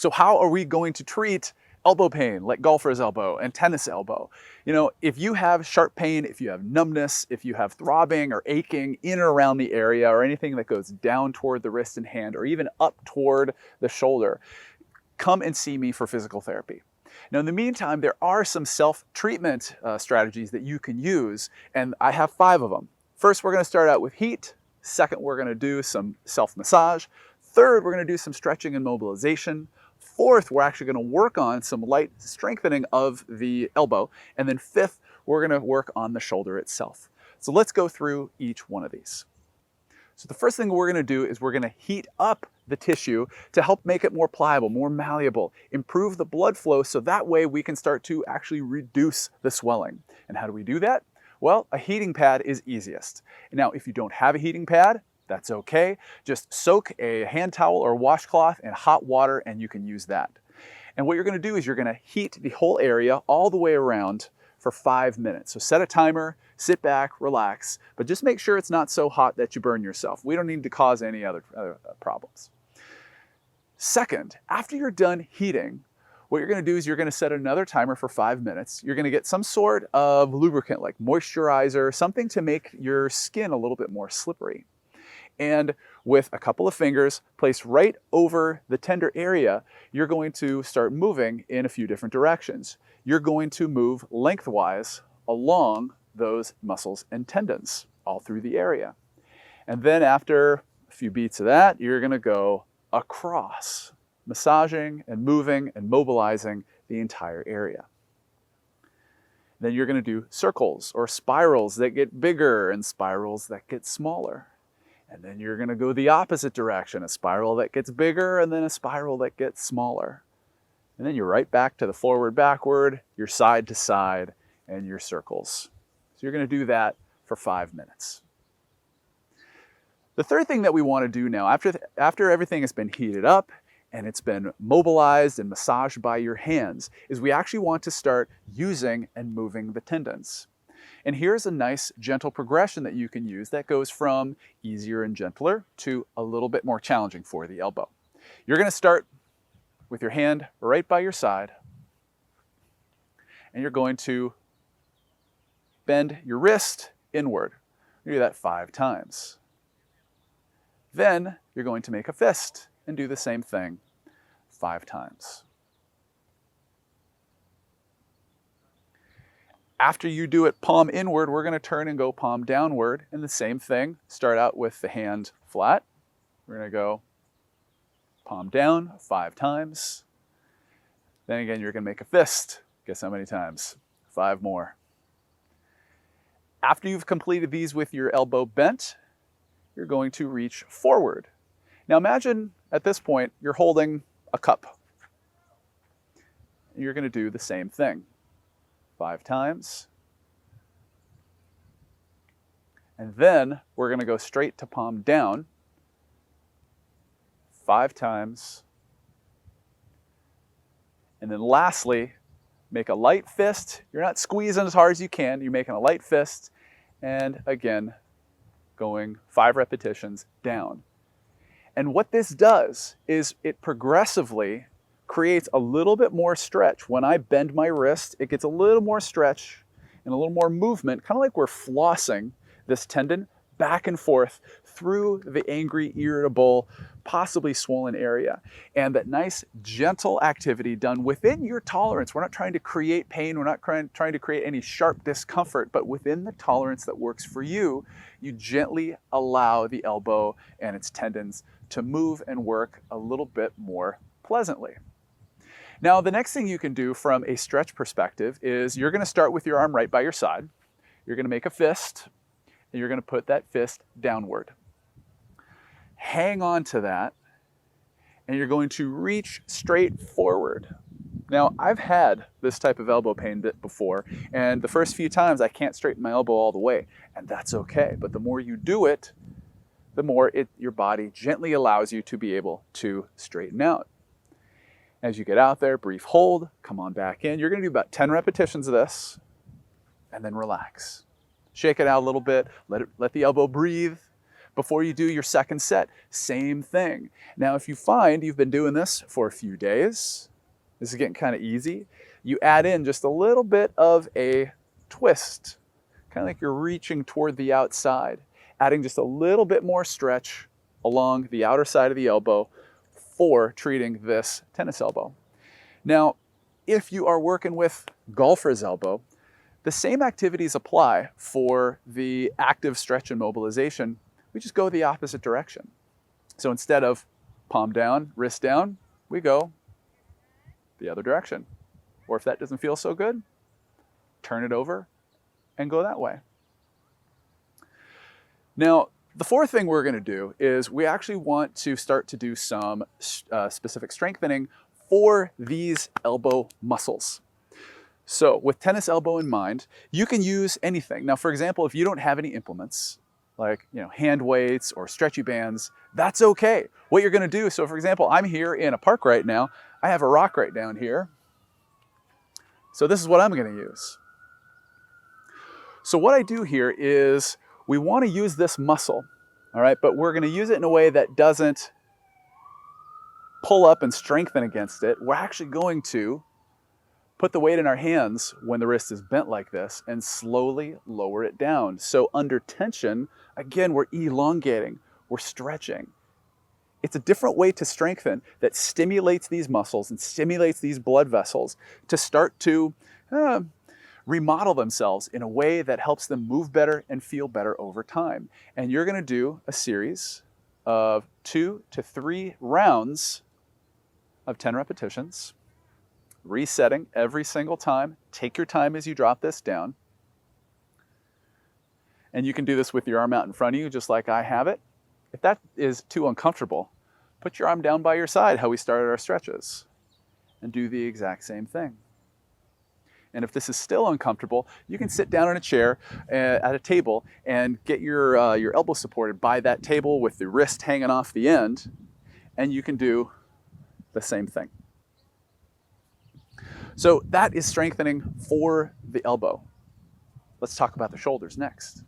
So how are we going to treat elbow pain, like golfer's elbow and tennis elbow? You know, if you have sharp pain, if you have numbness, if you have throbbing or aching in or around the area, or anything that goes down toward the wrist and hand, or even up toward the shoulder, come and see me for physical therapy. Now, in the meantime, there are some self-treatment strategies that you can use, and I have 5 of them. First, we're going to start out with heat. Second, we're going to do some self-massage. Third, we're going to do some stretching and mobilization. Fourth, we're actually going to work on some light strengthening of the elbow. And then fifth, we're going to work on the shoulder itself. So let's go through each one of these. So the first thing we're going to do is we're going to heat up the tissue to help make it more pliable, more malleable, improve the blood flow, so that way we can start to actually reduce the swelling. And how do we do that? Well, a heating pad is easiest. Now, if you don't have a heating pad, that's okay. Just soak a hand towel or washcloth in hot water and you can use that. And what you're going to do is you're going to heat the whole area all the way around for 5 minutes. So set a timer, sit back, relax, but just make sure it's not so hot that you burn yourself. We don't need to cause any other problems. Second, after you're done heating, what you're going to do is you're going to set another timer for 5 minutes. You're going to get some sort of lubricant like moisturizer, something to make your skin a little bit more slippery. And with a couple of fingers placed right over the tender area, you're going to start moving in a few different directions. You're going to move lengthwise along those muscles and tendons all through the area. And then after a few beats of that, you're going to go across, massaging and moving and mobilizing the entire area. Then you're going to do circles or spirals that get bigger and spirals that get smaller. And then you're going to go the opposite direction, a spiral that gets bigger and then a spiral that gets smaller. And then you're right back to the forward, backward, your side to side, and your circles. So you're going to do that for 5 minutes. The third thing that we want to do now, after everything has been heated up and it's been mobilized and massaged by your hands, is we actually want to start using and moving the tendons. And here's a nice gentle progression that you can use that goes from easier and gentler to a little bit more challenging for the elbow. You're going to start with your hand right by your side, and you're going to bend your wrist inward. You do that 5 times. Then you're going to make a fist and do the same thing 5 times. After you do it palm inward, we're going to turn and go palm downward. And the same thing, start out with the hand flat. We're going to go palm down 5 times. Then again, you're going to make a fist. Guess how many times? 5 more. After you've completed these with your elbow bent, you're going to reach forward. Now imagine at this point, you're holding a cup. You're going to do the same thing 5 times. And then we're going to go straight to palm down 5 times. And then lastly, make a light fist. You're not squeezing as hard as you can. You're making a light fist. And again, going 5 repetitions down. And what this does is it progressively creates a little bit more stretch. When I bend my wrist, it gets a little more stretch and a little more movement, kind of like we're flossing this tendon back and forth through the angry, irritable, possibly swollen area. And that nice, gentle activity done within your tolerance. We're not trying to create pain. We're not trying to create any sharp discomfort, but within the tolerance that works for you, you gently allow the elbow and its tendons to move and work a little bit more pleasantly. Now, the next thing you can do from a stretch perspective is you're going to start with your arm right by your side. You're going to make a fist, and you're going to put that fist downward. Hang on to that, and you're going to reach straight forward. Now, I've had this type of elbow pain before, and the first few times I can't straighten my elbow all the way, and that's okay. But the more you do it, the more your body gently allows you to be able to straighten out. As you get out there, brief hold, come on back in. You're going to do about 10 repetitions of this, and then relax. Shake it out a little bit, let the elbow breathe, Before you do your second set, same thing. Now, if you find you've been doing this for a few days, this is getting kind of easy, you add in just a little bit of a twist, kind of like you're reaching toward the outside, adding just a little bit more stretch along the outer side of the elbow for treating this tennis elbow. Now, if you are working with golfer's elbow, the same activities apply for the active stretch and mobilization. We just go the opposite direction. So instead of palm down, wrist down, we go the other direction. Or if that doesn't feel so good, turn it over and go that way. Now, the fourth thing we're going to do is we actually want to start to do some specific strengthening for these elbow muscles. So with tennis elbow in mind, you can use anything. Now, for example, if you don't have any implements, like hand weights or stretchy bands, that's okay. What you're going to do, so for example, I'm here in a park right now. I have a rock right down here. So this is what I'm going to use. So what I do here is we want to use this muscle, all right, but we're going to use it in a way that doesn't pull up and strengthen against it. We're actually going to put the weight in our hands when the wrist is bent like this and slowly lower it down. So under tension, again, we're elongating, we're stretching. It's a different way to strengthen that stimulates these muscles and stimulates these blood vessels to start to remodel themselves in a way that helps them move better and feel better over time. And you're going to do a series of 2 to 3 rounds of 10 repetitions, resetting every single time. Take your time as you drop this down. And you can do this with your arm out in front of you, just like I have it. If that is too uncomfortable, put your arm down by your side, how we started our stretches, and do the exact same thing. And if this is still uncomfortable, you can sit down in a chair at a table and get your elbow supported by that table with the wrist hanging off the end, and you can do the same thing. So that is strengthening for the elbow. Let's talk about the shoulders next.